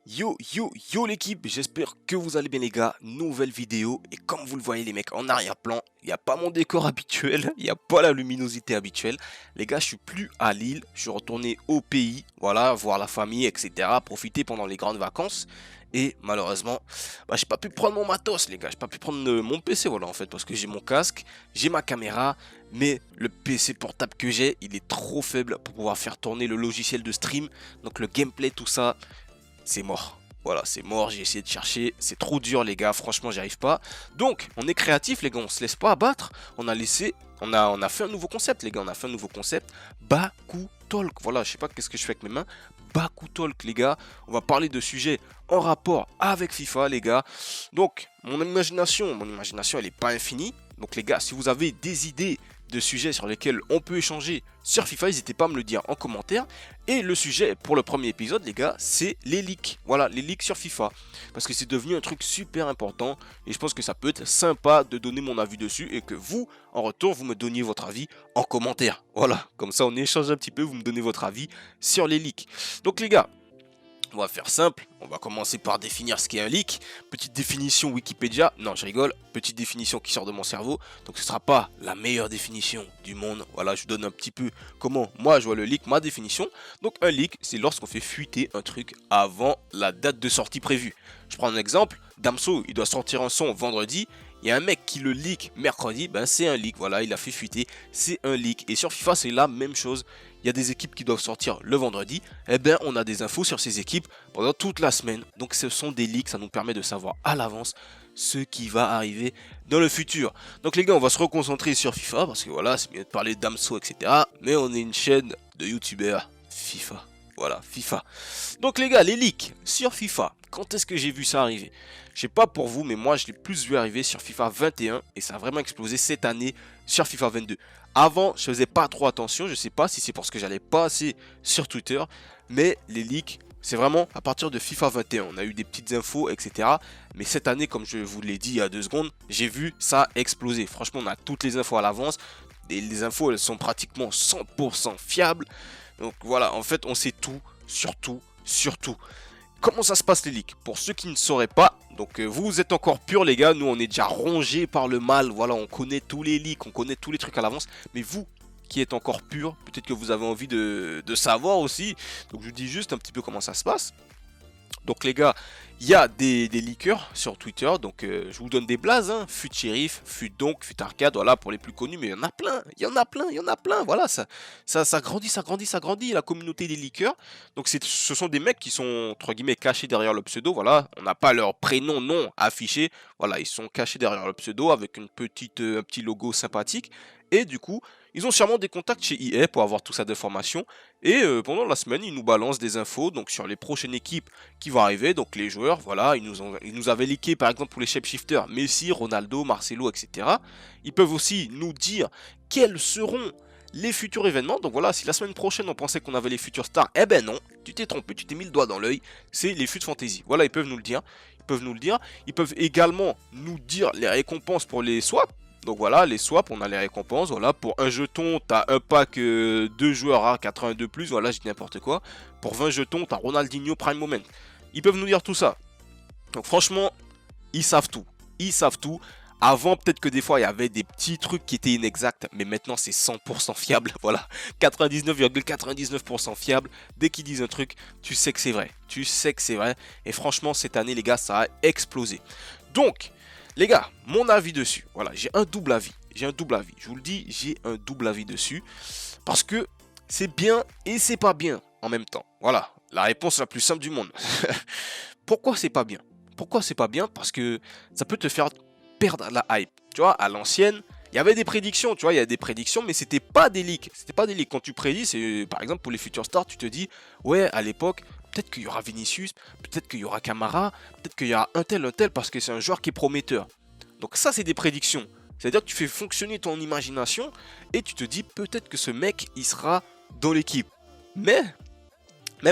Yo yo yo l'équipe, j'espère que vous allez bien les gars, nouvelle vidéo et comme vous le voyez les mecs en arrière-plan, il n'y a pas mon décor habituel, il n'y a pas la luminosité habituelle. Les gars je suis plus à Lille, je suis retourné au pays, voilà, voir la famille etc, profiter pendant les grandes vacances. Et malheureusement, j'ai pas pu prendre mon matos les gars, j'ai pas pu prendre mon PC voilà en fait parce que j'ai mon casque, j'ai ma caméra, mais le PC portable que j'ai, il est trop faible pour pouvoir faire tourner le logiciel de stream, donc le gameplay tout ça c'est mort. Voilà, c'est mort, j'ai essayé de chercher, c'est trop dur les gars, franchement j'y arrive pas. Donc, on est créatif les gars, on se laisse pas abattre. On a fait un nouveau concept les gars, on a fait un nouveau concept. Baku Talk, voilà, je sais pas qu'est-ce que je fais avec mes mains. Baku Talk les gars, on va parler de sujets en rapport avec FIFA les gars. Donc, mon imagination elle est pas infinie. Donc les gars, si vous avez des idées de sujets sur lesquels on peut échanger sur FIFA, n'hésitez pas à me le dire en commentaire. Et le sujet pour le premier épisode, les gars, c'est les leaks. Voilà, les leaks sur FIFA. Parce que c'est devenu un truc super important. Et je pense que ça peut être sympa de donner mon avis dessus. Et que vous, en retour, vous me donniez votre avis en commentaire. Voilà, comme ça on échange un petit peu, vous me donnez votre avis sur les leaks. Donc les gars, on va faire simple, on va commencer par définir ce qu'est un leak. Petite définition Wikipédia, non je rigole, petite définition qui sort de mon cerveau. Donc ce sera pas la meilleure définition du monde. Voilà, je vous donne un petit peu comment moi je vois le leak, ma définition. Donc un leak, c'est lorsqu'on fait fuiter un truc avant la date de sortie prévue. Je prends un exemple, Damso, il doit sortir un son vendredi. Il y a un mec qui le leak mercredi, ben c'est un leak, voilà, il a fait fuiter, c'est un leak. Et sur FIFA, c'est la même chose. Il y a des équipes qui doivent sortir le vendredi, et ben on a des infos sur ces équipes pendant toute la semaine. Donc ce sont des leaks, ça nous permet de savoir à l'avance ce qui va arriver dans le futur. Donc les gars, on va se reconcentrer sur FIFA, parce que voilà, c'est mieux de parler d'Amso, etc. Mais on est une chaîne de youtubeurs FIFA. Voilà, FIFA. Donc les gars, les leaks sur FIFA, quand est-ce que j'ai vu ça arriver? Je sais pas pour vous, mais moi je l'ai plus vu arriver sur FIFA 21 et ça a vraiment explosé cette année sur FIFA 22. Avant, je faisais pas trop attention, je sais pas si c'est parce que j'allais pas assez sur Twitter, mais les leaks, c'est vraiment à partir de FIFA 21. On a eu des petites infos, etc. Mais cette année, comme je vous l'ai dit il y a 2 secondes, j'ai vu ça exploser. Franchement, on a toutes les infos à l'avance. Et les infos, elles sont pratiquement 100% fiables. Donc voilà, en fait, on sait tout, surtout. Comment ça se passe les leaks? Pour ceux qui ne sauraient pas, donc vous êtes encore purs les gars, nous on est déjà rongés par le mal, voilà, on connaît tous les leaks, on connaît tous les trucs à l'avance, mais vous qui êtes encore purs, peut-être que vous avez envie de savoir aussi, donc je vous dis juste un petit peu comment ça se passe. Donc les gars, il y a des leakers sur Twitter, donc je vous donne des blazes, hein. Fut Sheriff, Fut Donk, Fut Arcade, voilà pour les plus connus, mais il y en a plein, voilà, ça grandit, la communauté des leakers. Donc ce sont des mecs qui sont, entre guillemets, cachés derrière le pseudo, voilà, on n'a pas leur prénom, non, affiché, voilà, ils sont cachés derrière le pseudo avec un petit logo sympathique, et du coup, ils ont sûrement des contacts chez EA pour avoir tout ça d'informations, et pendant la semaine, ils nous balancent des infos, donc sur les prochaines équipes qui vont arriver, donc les joueurs, voilà, ils nous avaient leaké par exemple pour les shapeshifters, Messi, Ronaldo, Marcelo, etc. Ils peuvent aussi nous dire quels seront les futurs événements, donc voilà, si la semaine prochaine on pensait qu'on avait les futurs stars, eh ben non, tu t'es trompé, tu t'es mis le doigt dans l'œil, c'est les fut fantasy, voilà, ils peuvent nous le dire, ils peuvent également nous dire les récompenses pour les swaps. Donc voilà, les swaps, on a les récompenses. Voilà, pour un jeton, t'as un pack 2 joueurs à 82+, voilà, je dis n'importe quoi. Pour 20 jetons, t'as Ronaldinho Prime Moment. Ils peuvent nous dire tout ça. Donc franchement, ils savent tout. Ils savent tout. Avant, peut-être que des fois, il y avait des petits trucs qui étaient inexacts, mais maintenant, c'est 100% fiable. Voilà, 99,99% fiable. Dès qu'ils disent un truc, tu sais que c'est vrai. Tu sais que c'est vrai. Et franchement, cette année, les gars, ça a explosé. Donc, les gars, mon avis dessus. Voilà, j'ai un double avis. Je vous le dis, j'ai un double avis dessus. Parce que c'est bien et c'est pas bien en même temps. Voilà, la réponse la plus simple du monde. Pourquoi c'est pas bien? Pourquoi c'est pas bien? Parce que ça peut te faire perdre la hype. Tu vois, à l'ancienne, il y avait des prédictions, tu vois, il y a des prédictions, mais c'était pas des leaks. C'était pas des leaks. Quand tu prédis, c'est par exemple pour les futurs stars, tu te dis, ouais, à l'époque, peut-être qu'il y aura Vinicius, peut-être qu'il y aura Camara, peut-être qu'il y aura un tel, parce que c'est un joueur qui est prometteur. Donc ça, c'est des prédictions. C'est-à-dire que tu fais fonctionner ton imagination et tu te dis peut-être que ce mec, il sera dans l'équipe. Mais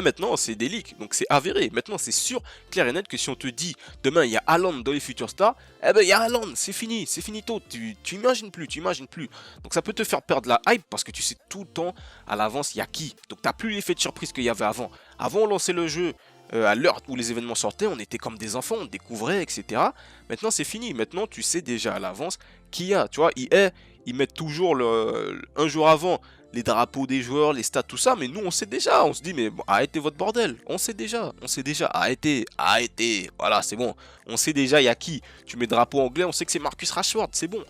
maintenant, c'est des leaks, donc c'est avéré. Maintenant, c'est sûr, clair et net, que si on te dit demain il y a Haaland dans les futurs stars, eh ben il y a Haaland, c'est finito. Tu imagines plus. Donc ça peut te faire perdre la hype parce que tu sais tout le temps à l'avance il y a qui. Donc t'as plus l'effet de surprise qu'il y avait avant. Avant, on lançait le jeu, À l'heure où les événements sortaient, on était comme des enfants, on découvrait, etc. Maintenant, c'est fini. Maintenant, tu sais déjà à l'avance qui y a. Tu vois, EA, ils mettent toujours un jour avant les drapeaux des joueurs, les stats, tout ça. Mais nous, on sait déjà. On se dit, mais bon, arrêtez votre bordel. On sait déjà. On sait déjà. Arrêtez. Arrêtez. Voilà, c'est bon. On sait déjà, il y a qui. Tu mets drapeau anglais, on sait que c'est Marcus Rashford. C'est bon.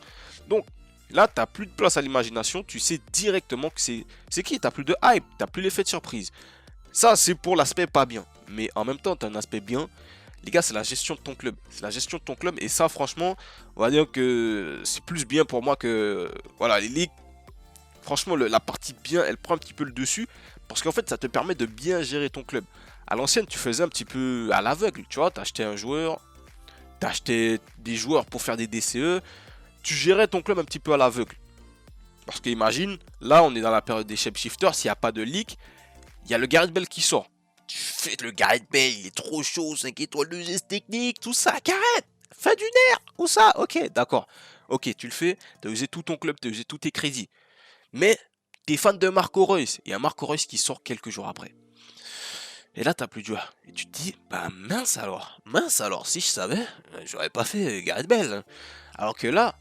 Donc, là, t'as plus de place à l'imagination. Tu sais directement que c'est qui. T'as plus de hype. T'as plus l'effet de surprise. Ça, c'est pour l'aspect pas bien. Mais en même temps, tu as un aspect bien. Les gars, c'est la gestion de ton club. C'est la gestion de ton club. Et ça, franchement, on va dire que c'est plus bien pour moi que... Voilà, les ligues. Franchement, la partie bien, elle prend un petit peu le dessus. Parce qu'en fait, ça te permet de bien gérer ton club. À l'ancienne, tu faisais un petit peu à l'aveugle. Tu vois, tu achetais un joueur. Tu achetais des joueurs pour faire des DCE. Tu gérais ton club un petit peu à l'aveugle. Parce que imagine, là, on est dans la période des shapeshifters. S'il n'y a pas de leak, il y a le Gareth Bale qui sort. Tu fais le Gareth Bale, il est trop chaud, 5 étoiles de geste technique, tout ça. Gareth, fais du nerf. Où ça? Ok, d'accord. Ok, tu le fais, tu as usé tout ton club, tu as usé tous tes crédits. Mais tu es fan de Marco Reus. Il y a Marco Reus qui sort quelques jours après. Et là, t'as plus de joueur. Et tu te dis, bah mince alors, si je savais, j'aurais pas fait Gareth Bale. Alors que là,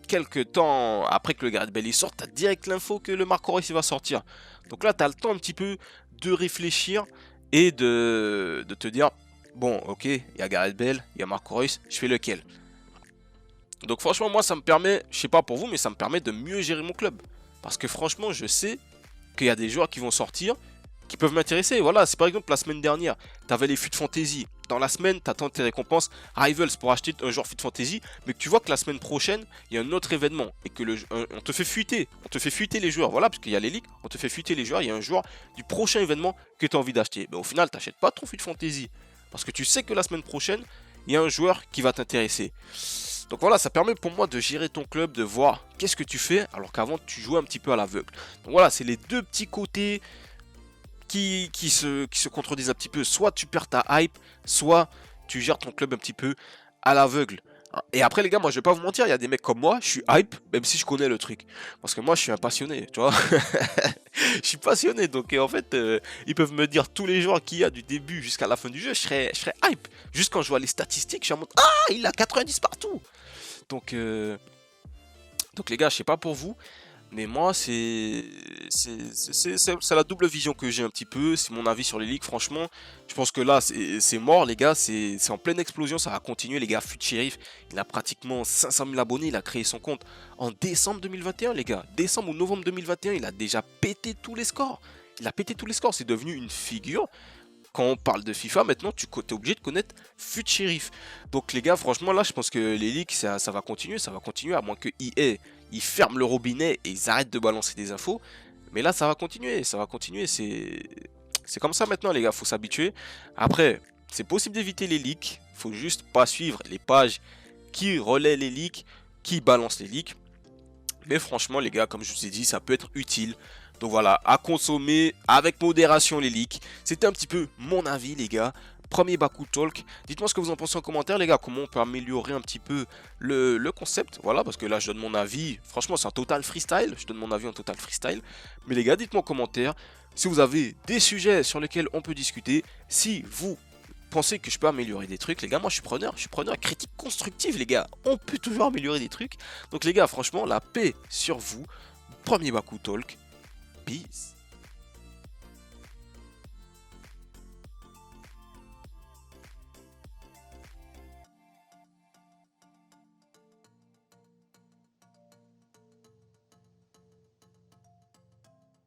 quelques temps après que le Gareth Bale sorte, t'as direct l'info que le Marco Reus va sortir. Donc là, t'as le temps un petit peu de réfléchir et de te dire, bon, ok, il y a Gareth Bale, il y a Marco Reus, je fais lequel? Donc franchement, moi, ça me permet, je sais pas pour vous, mais ça me permet de mieux gérer mon club. Parce que franchement, je sais qu'il y a des joueurs qui vont sortir, qui peuvent m'intéresser. Voilà, c'est par exemple la semaine dernière, tu avais les FUT Fantasy. Dans la semaine, tu attends tes récompenses Rivals pour acheter un joueur FUT Fantasy, mais que tu vois que la semaine prochaine, il y a un autre événement et que on te fait fuiter. On te fait fuiter les joueurs. Voilà, parce qu'il y a les ligues, on te fait fuiter les joueurs. Il y a un joueur du prochain événement que tu as envie d'acheter. Mais au final, tu n'achètes pas ton FUT Fantasy parce que tu sais que la semaine prochaine, il y a un joueur qui va t'intéresser. Donc voilà, ça permet pour moi de gérer ton club, de voir qu'est-ce que tu fais, alors qu'avant tu jouais un petit peu à l'aveugle. Donc voilà, c'est les deux petits côtés qui se contredisent un petit peu. Soit tu perds ta hype, soit tu gères ton club un petit peu à l'aveugle. Et après les gars, moi je vais pas vous mentir, il y a des mecs comme moi, je suis hype, même si je connais le truc. Parce que moi je suis un passionné, tu vois. Je suis passionné, donc en fait, ils peuvent me dire tous les joueurs qu'il y a du début jusqu'à la fin du jeu, je serais hype. Juste quand je vois les statistiques, je suis en mode, ah, il a 90 partout. Donc, donc les gars, je sais pas pour vous, mais moi c'est la double vision que j'ai un petit peu. C'est mon avis sur les ligues. Franchement, je pense que là c'est mort les gars. C'est en pleine explosion. Ça va continuer les gars. FUT Sheriff, il a pratiquement 500 000 abonnés. Il a créé son compte en décembre 2021 les gars. Décembre ou novembre 2021, il a déjà pété tous les scores. Il a pété tous les scores. C'est devenu une figure. Quand on parle de FIFA, maintenant, tu es obligé de connaître FUT Sheriff. Donc les gars, franchement, là, je pense que les ligues, ça va continuer. Ça va continuer, à moins que EA, ils ferment le robinet et ils arrêtent de balancer des infos. Mais là, ça va continuer. Ça va continuer. C'est comme ça maintenant, les gars. Faut s'habituer. Après, c'est possible d'éviter les leaks. Faut juste pas suivre les pages qui relaient les leaks, qui balancent les leaks. Mais franchement, les gars, comme je vous ai dit, ça peut être utile. Donc voilà, à consommer avec modération les leaks. C'était un petit peu mon avis, les gars. Premier Baku Talk. Dites-moi ce que vous en pensez en commentaire, les gars. Comment on peut améliorer un petit peu le concept. Voilà, parce que là, je donne mon avis. Franchement, c'est un total freestyle. Je donne mon avis en total freestyle. Mais les gars, dites-moi en commentaire si vous avez des sujets sur lesquels on peut discuter. Si vous pensez que je peux améliorer des trucs, les gars, moi je suis preneur. Je suis preneur. Critique constructive, les gars. On peut toujours améliorer des trucs. Donc les gars, franchement, la paix sur vous. Premier Baku Talk. Peace.